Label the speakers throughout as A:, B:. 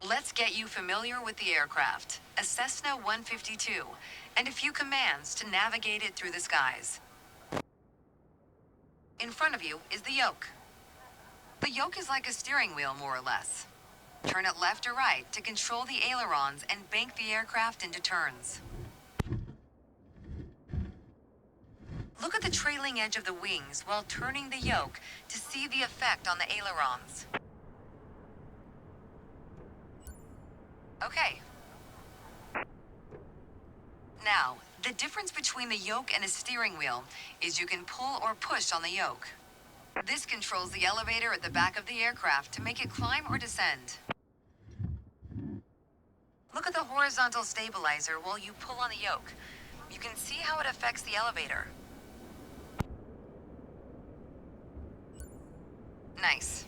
A: Let's get you familiar with the aircraft, a Cessna 152, and a few commands to navigate it through the skies. In front of you is the yoke. The yoke is like a steering wheel, more or less. Turn it left or right to control the ailerons and bank the aircraft into turns. Look at the trailing edge of the wings while turning the yoke to see the effect on the ailerons. Okay. Now, the difference between the yoke and a steering wheel is you can pull or push on the yoke. This controls the elevator at the back of the aircraft to make it climb or descend. Look at the horizontal stabilizer while you pull on the yoke. You can see how it affects the elevator. Nice.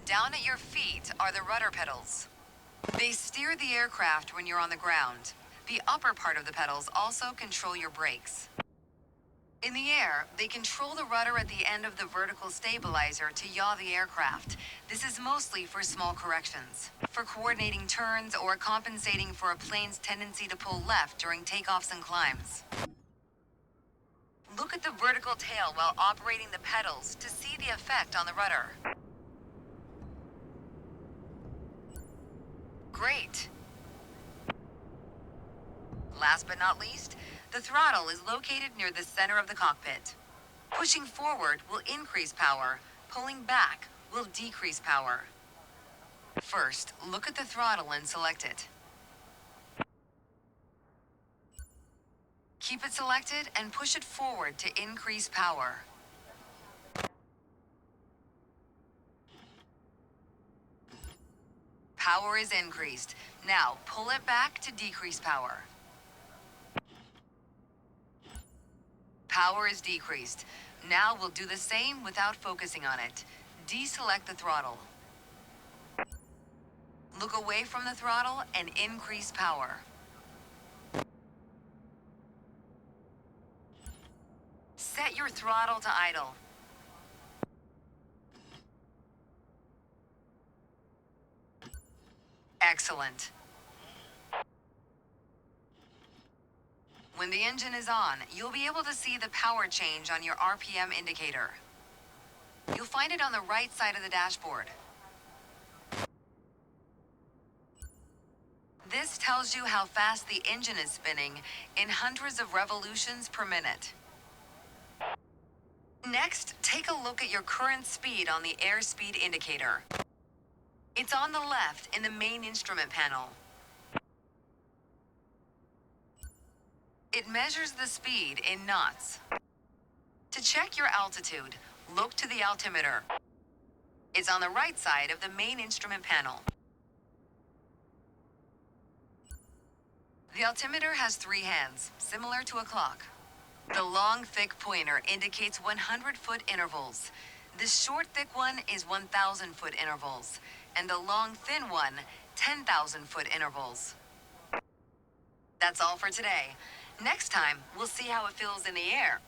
A: Down at your feet are the rudder pedals. They steer the aircraft when you're on the ground. The upper part of the pedals also control your brakes. In the air, they control the rudder at the end of the vertical stabilizer to yaw the aircraft. This is mostly for small corrections, for coordinating turns or compensating for a plane's tendency to pull left during takeoffs and climbs. Look at the vertical tail while operating the pedals to see the effect on the rudder. Great. Last but not least, the throttle is located near the center of the cockpit. Pushing forward will increase power. Pulling back will decrease power. First, look at the throttle and select it. Keep it selected and push it forward to increase power. Power is increased. Now, pull it back to decrease power. Power is decreased. Now we'll do the same without focusing on it. Deselect the throttle. Look away from the throttle and increase power. Set your throttle to idle. Excellent. When the engine is on, you'll be able to see the power change on your RPM indicator. You'll find it on the right side of the dashboard. This tells you how fast the engine is spinning in hundreds of revolutions per minute. Next, take a look at your current speed on the airspeed indicator. It's on the left in the main instrument panel. It measures the speed in knots. To check your altitude, look to the altimeter. It's on the right side of the main instrument panel. The altimeter has 3 hands, similar to a clock. The long, thick pointer indicates 100-foot intervals. The short, thick one is 1,000-foot intervals, and the long, thin one, 10,000-foot intervals. That's all for today. Next time, we'll see how it feels in the air.